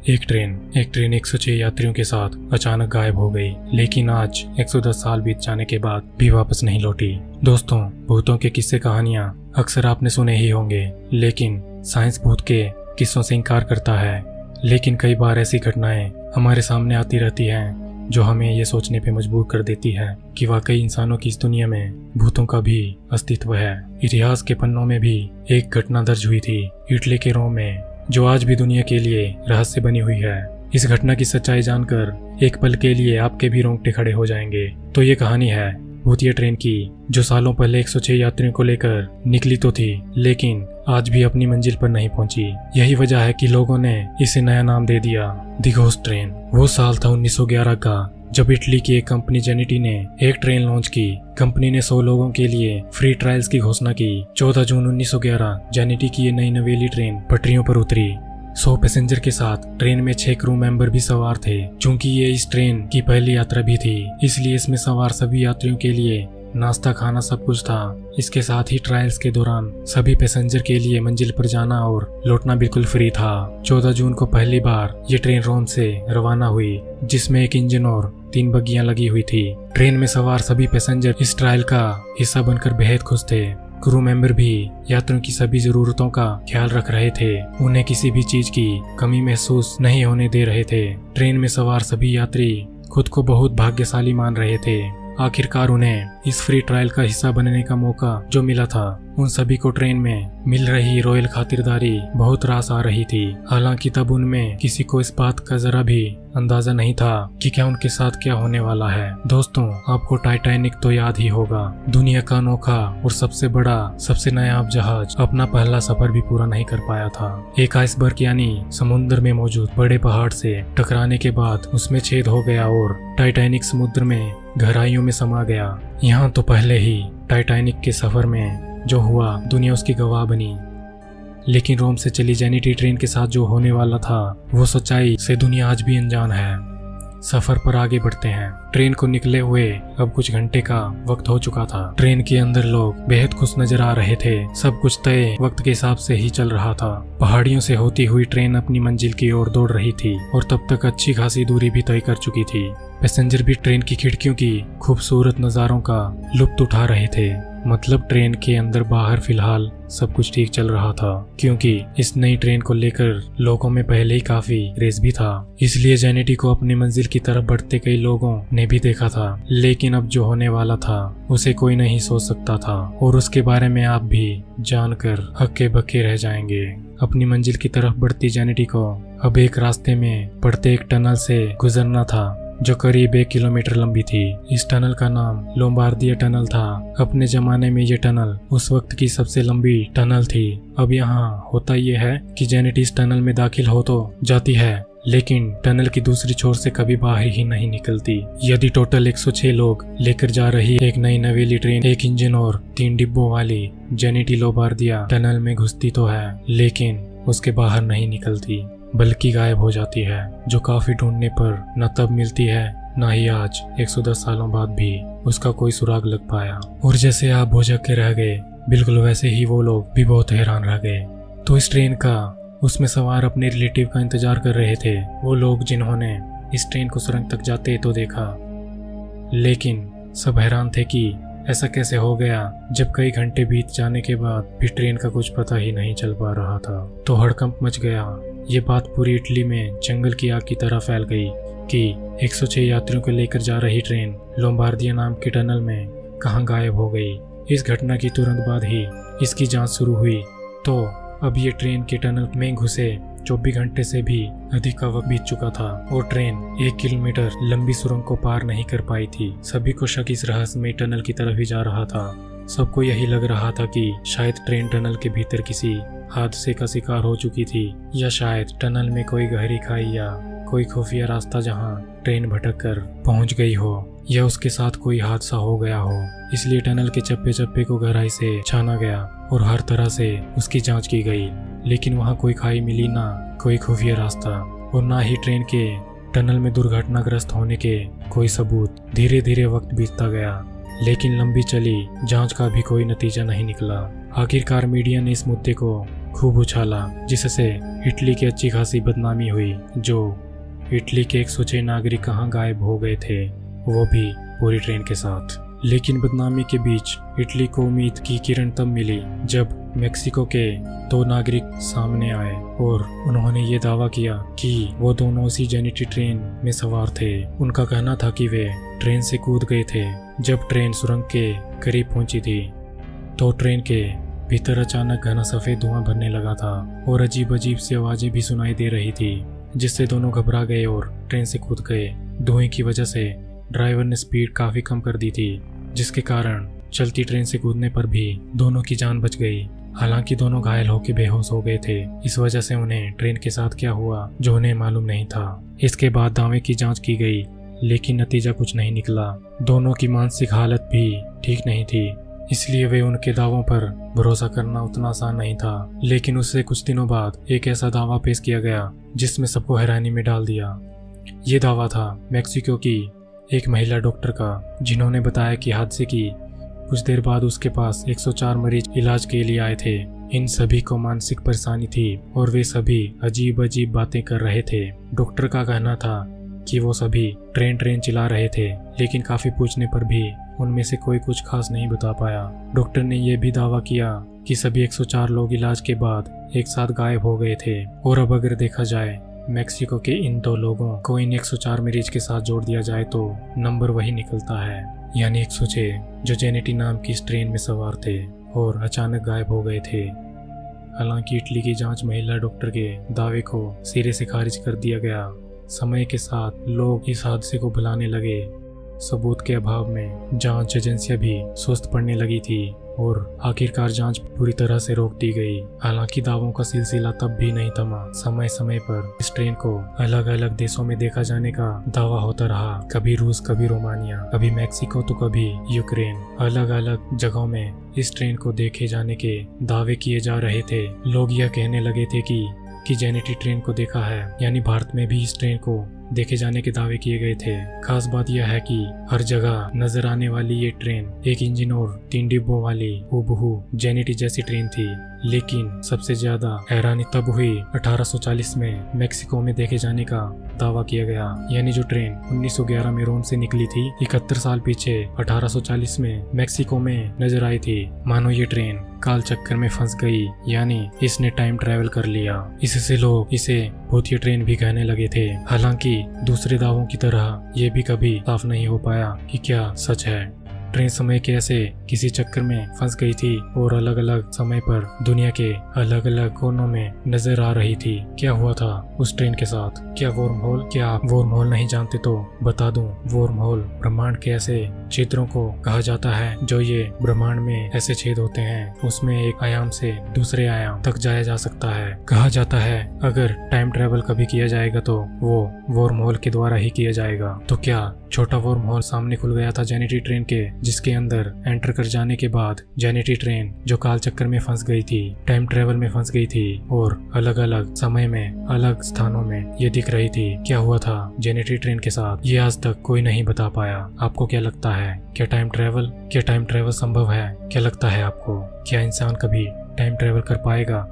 एक ट्रेन 106 यात्रियों के साथ अचानक गायब हो गई, लेकिन आज 110 साल बीत जाने के बाद भी वापस नहीं लौटी। दोस्तों, भूतों के किस्से कहानियां अक्सर आपने सुने ही होंगे, लेकिन साइंस भूत के किस्सों से इनकार करता है। लेकिन कई बार ऐसी घटनाएं हमारे सामने आती रहती हैं जो हमें ये सोचने पे मजबूर कर देती है कि वाकई इंसानों की इस दुनिया में भूतों का भी अस्तित्व है। इतिहास के पन्नों में भी एक घटना दर्ज हुई थी इटली के रोम में, जो आज भी दुनिया के लिए रहस्य बनी हुई है। इस घटना की सच्चाई जानकर एक पल के लिए आपके भी रोंगटे खड़े हो जाएंगे। तो ये कहानी है भूतिया ट्रेन की, जो सालों पहले 106 यात्रियों को लेकर निकली तो थी, लेकिन आज भी अपनी मंजिल पर नहीं पहुंची। यही वजह है कि लोगों ने इसे नया नाम दे दिया, द घोस्ट ट्रेन। वो साल था 1911 का, जब इटली की एक कंपनी जेनिटी ने एक ट्रेन लॉन्च की। कंपनी ने 100 लोगों के लिए फ्री ट्रायल्स की घोषणा की। 14 जून 1911 जेनिटी की ये नई नवेली ट्रेन पटरियों पर उतरी। 100 पैसेंजर के साथ ट्रेन में 6 क्रू मेंबर भी सवार थे। चूंकि ये इस ट्रेन की पहली यात्रा भी थी, इसलिए इसमें सवार सभी यात्रियों के लिए नाश्ता खाना सब कुछ था। इसके साथ ही ट्रायल्स के दौरान सभी पैसेंजर के लिए मंजिल पर जाना और लौटना बिल्कुल फ्री था। 14 जून को पहली बार ये ट्रेन रोम से रवाना हुई, जिसमें एक इंजन और 3 बग्गियां लगी हुई थी। ट्रेन में सवार सभी पैसेंजर इस ट्रायल का हिस्सा बनकर बेहद खुश थे। क्रू मेंबर भी यात्रियों की सभी जरूरतों का ख्याल रख रहे थे। उन्हें किसी भी चीज की कमी महसूस नहीं होने दे रहे थे। ट्रेन में सवार सभी यात्री खुद को बहुत भाग्यशाली मान रहे थे। आखिरकार उन्हें इस फ्री ट्रायल का हिस्सा बनने का मौका जो मिला था। उन सभी को ट्रेन में मिल रही रॉयल खातिरदारी बहुत रास आ रही थी। हालांकि तब उनमें किसी को इस बात का जरा भी अंदाजा नहीं था कि क्या उनके साथ क्या होने वाला है। दोस्तों, आपको टाइटैनिक तो याद ही होगा। दुनिया का अनोखा और सबसे बड़ा, सबसे नायाब जहाज अपना पहला सफर भी पूरा नहीं कर पाया था। एक आइसबर्ग यानी समुद्र में मौजूद बड़े पहाड़ से टकराने के बाद उसमें छेद हो गया और टाइटैनिक समुद्र में गहराइयों में समा गया। यहाँ तो पहले ही टाइटैनिक के सफर में जो हुआ, दुनिया उसकी गवाह बनी। लेकिन रोम से चली जेनिटी ट्रेन के साथ जो होने वाला था, वो सच्चाई से दुनिया आज भी अनजान है। सफर पर आगे बढ़ते हैं। ट्रेन को निकले हुए अब कुछ घंटे का वक्त हो चुका था। ट्रेन के अंदर लोग बेहद खुश नजर आ रहे थे। सब कुछ तय वक्त के हिसाब से ही चल रहा था। पहाड़ियों से होती हुई ट्रेन अपनी मंजिल की ओर दौड़ रही थी और तब तक अच्छी खासी दूरी भी तय कर चुकी थी। पैसेंजर भी ट्रेन की खिड़कियों की खूबसूरत नजारों का लुत्फ उठा रहे थे। मतलब ट्रेन के अंदर बाहर फिलहाल सब कुछ ठीक चल रहा था, क्योंकि इस नई ट्रेन को लेकर लोगों में पहले ही काफी क्रेज भी था। इसलिए जेनिटी को अपनी मंजिल की तरफ बढ़ते कई लोगों ने भी देखा था। लेकिन अब जो होने वाला था उसे कोई नहीं सोच सकता था, और उसके बारे में आप भी जानकर हक्के बक्के रह जाएंगे। अपनी मंजिल की तरफ बढ़ती जेनिटी को अब एक रास्ते में पड़ते एक टनल से गुजरना था, जो करीब 1 किलोमीटर लंबी थी। इस टनल का नाम लोम्बार्दिया टनल था। अपने जमाने में ये टनल उस वक्त की सबसे लंबी टनल थी। अब यहाँ होता ये है कि जेनिटी इस टनल में दाखिल हो तो जाती है, लेकिन टनल की दूसरी छोर से कभी बाहर ही नहीं निकलती। यदि टोटल 106 लोग लेकर जा रही एक नई नवेली ट्रेन, एक इंजन और 3 डिब्बों वाली जेनिटी लोम्बार्दिया टनल में घुसती तो है, लेकिन उसके बाहर नहीं निकलती, बल्कि गायब हो जाती है, जो काफी ढूंढने पर न तब मिलती है, न ही आज 110 सालों बाद भी उसका कोई सुराग लग पाया। और जैसे आप भौचक्के के रह गए, बिल्कुल वैसे ही वो लोग भी बहुत हैरान रह गए। तो इस ट्रेन का उसमें सवार अपने रिलेटिव का इंतजार कर रहे थे, वो लोग जिन्होंने इस ट्रेन को सुरंग तक जाते तो देखा। लेकिन सब हैरान थे कि ऐसा कैसे हो गया, जब कई घंटे बीत जाने के बाद भी ट्रेन का कुछ पता ही नहीं चल पा रहा था। तो हड़कंप मच गया। ये बात पूरी इटली में जंगल की आग की तरह फैल गई कि 106 यात्रियों को लेकर जा रही ट्रेन लोम्बार्दिया नाम के टनल में कहां गायब हो गई। इस घटना की तुरंत बाद ही इसकी जांच शुरू हुई। तो अब ये ट्रेन के टनल में घुसे 24 घंटे से भी अधिक का वक्त बीत चुका था और ट्रेन 1 किलोमीटर लंबी सुरंग को पार नहीं कर पाई थी। सभी को शक इस रहस्यमय टनल की तरफ ही जा रहा था। सबको यही लग रहा था कि शायद ट्रेन टनल के भीतर किसी हादसे का शिकार हो चुकी थी, या शायद टनल में कोई गहरी खाई या कोई खुफिया रास्ता जहां ट्रेन भटक कर पहुंच गई हो, या उसके साथ कोई हादसा हो गया हो। इसलिए टनल के चप्पे चप्पे को गहराई से छाना गया और हर तरह से उसकी जांच की गई, लेकिन वहां कोई खाई मिली, ना कोई खुफिया रास्ता और ना ही ट्रेन के टनल में दुर्घटनाग्रस्त होने के कोई सबूत। धीरे धीरे वक्त बीतता गया, लेकिन लंबी चली जांच का भी कोई नतीजा नहीं निकला। आखिरकार मीडिया ने इस मुद्दे को खूब उछाला, जिससे इटली की अच्छी खासी बदनामी हुई। जो इटली के 106 नागरिक कहाँ गायब हो गए थे, वो भी पूरी ट्रेन के साथ। लेकिन बदनामी के बीच इटली को उम्मीद की किरण तब मिली जब मेक्सिको के 2 नागरिक सामने आए और उन्होंने ये दावा किया कि वो दोनों उसी जेनेटी ट्रेन में सवार थे। उनका कहना था कि वे ट्रेन से कूद गए थे। जब ट्रेन सुरंग के करीब पहुंची थी तो ट्रेन के भीतर अचानक घना सफेद धुआं भरने लगा था और अजीब अजीब सी आवाजें भी सुनाई दे रही थी, जिससे दोनों घबरा गए और ट्रेन से कूद गए। धुएं की वजह से ड्राइवर ने स्पीड काफी कम कर दी थी, जिसके कारण चलती ट्रेन से कूदने पर भी दोनों की जान बच गई। हालांकि दोनों घायल होकर बेहोश हो गए थे। इस वजह से उन्हें ट्रेन के साथ क्या हुआ जो उन्हें मालूम नहीं था। इसके बाद दावे की जांच की गई, लेकिन नतीजा कुछ नहीं निकला। दोनों की मानसिक हालत भी ठीक नहीं थी, इसलिए वे उनके दावों पर भरोसा करना उतना आसान नहीं था। लेकिन उससे कुछ दिनों बाद एक ऐसा दावा पेश किया गया जिसमें सबको हैरानी में डाल दिया। ये दावा था मेक्सिको की एक महिला डॉक्टर का, जिन्होंने बताया कि हादसे की कुछ देर बाद उसके पास 104 मरीज इलाज के लिए आए थे। इन सभी को मानसिक परेशानी थी और वे सभी अजीब अजीब बातें कर रहे थे। डॉक्टर का कहना था कि वो सभी ट्रेन चला रहे थे, लेकिन काफी पूछने पर भी उनमें से कोई कुछ खास नहीं बता पाया। डॉक्टर ने यह भी दावा किया कि सभी 104 लोग इलाज के बाद एक साथ गायब हो गए थे। और अब अगर देखा जाए मेक्सिको के इन 2 लोगों को इन 104 मरीज के साथ जोड़ दिया जाए तो नंबर वही निकलता है, यानी 106, जो जेनेटी नाम की इस ट्रेन में सवार थे और अचानक गायब हो गए थे। हालांकि इटली की जांच महिला डॉक्टर के दावे को सिरे से खारिज कर दिया गया। समय के साथ लोग इस हादसे को भुलाने लगे। सबूत के अभाव में जांच एजेंसियां भी सुस्त पड़ने लगी थी और आखिरकार जांच पूरी तरह से रोक दी गई। हालांकि दावों का सिलसिला तब भी नहीं थमा। समय समय पर इस ट्रेन को अलग अलग देशों में देखा जाने का दावा होता रहा। कभी रूस, कभी रोमानिया, कभी मैक्सिको तो कभी यूक्रेन। अलग अलग जगहों में इस ट्रेन को देखे जाने के दावे किए जा रहे थे। लोग यह कहने लगे थे कि जेनेटी ट्रेन को देखा है, यानी भारत में भी इस ट्रेन को देखे जाने के दावे किए गए थे। खास बात यह है कि हर जगह नजर आने वाली ये ट्रेन एक इंजन और 3 डिब्बों वाली हूबहू जेनेटी जैसी ट्रेन थी। लेकिन सबसे ज्यादा हैरानी तब हुई 1840 में मेक्सिको में देखे जाने का दावा किया गया। यानी जो ट्रेन 1911 में रोम से निकली थी, 71 साल पीछे 1840 में मेक्सिको में नजर आई थी। मानो ये ट्रेन काल चक्कर में फंस गई, यानी इसने टाइम ट्रैवल कर लिया। इससे लोग इसे भूतिया ट्रेन भी कहने लगे थे। हालांकि दूसरे दावों की तरह ये भी कभी साफ नहीं हो पाया कि क्या सच है। ट्रेन समय के ऐसे किसी चक्कर में फंस गई थी और अलग अलग समय पर दुनिया के अलग अलग कोनों में नजर आ रही थी। क्या हुआ था उस ट्रेन के साथ? क्या वर्म होल? क्या आप वर्म होल नहीं जानते तो बता दूं, वर्म होल ब्रह्मांड के ऐसे क्षेत्रों को कहा जाता है जो ये ब्रह्मांड में ऐसे छेद होते हैं, उसमें एक आयाम से दूसरे आयाम तक जाया जा सकता है। कहा जाता है अगर टाइम ट्रेवल कभी किया जाएगा तो वो वर्म होल के द्वारा ही किया जाएगा। तो क्या छोटा वर्म होल सामने खुल गया था जेनेटी ट्रेन के, जिसके अंदर एंटर कर जाने के बाद जेनेटी ट्रेन जो काल चक्कर में फंस गई थी, टाइम ट्रेवल में फंस गई थी और अलग अलग समय में अलग स्थानों में ये दिख रही थी। क्या हुआ था जेनेटी ट्रेन के साथ, ये आज तक कोई नहीं बता पाया। आपको क्या लगता है? क्या टाइम ट्रेवल संभव है? क्या लगता है आपको? क्या इंसान कभी टाइम ट्रेवल कर पाएगा?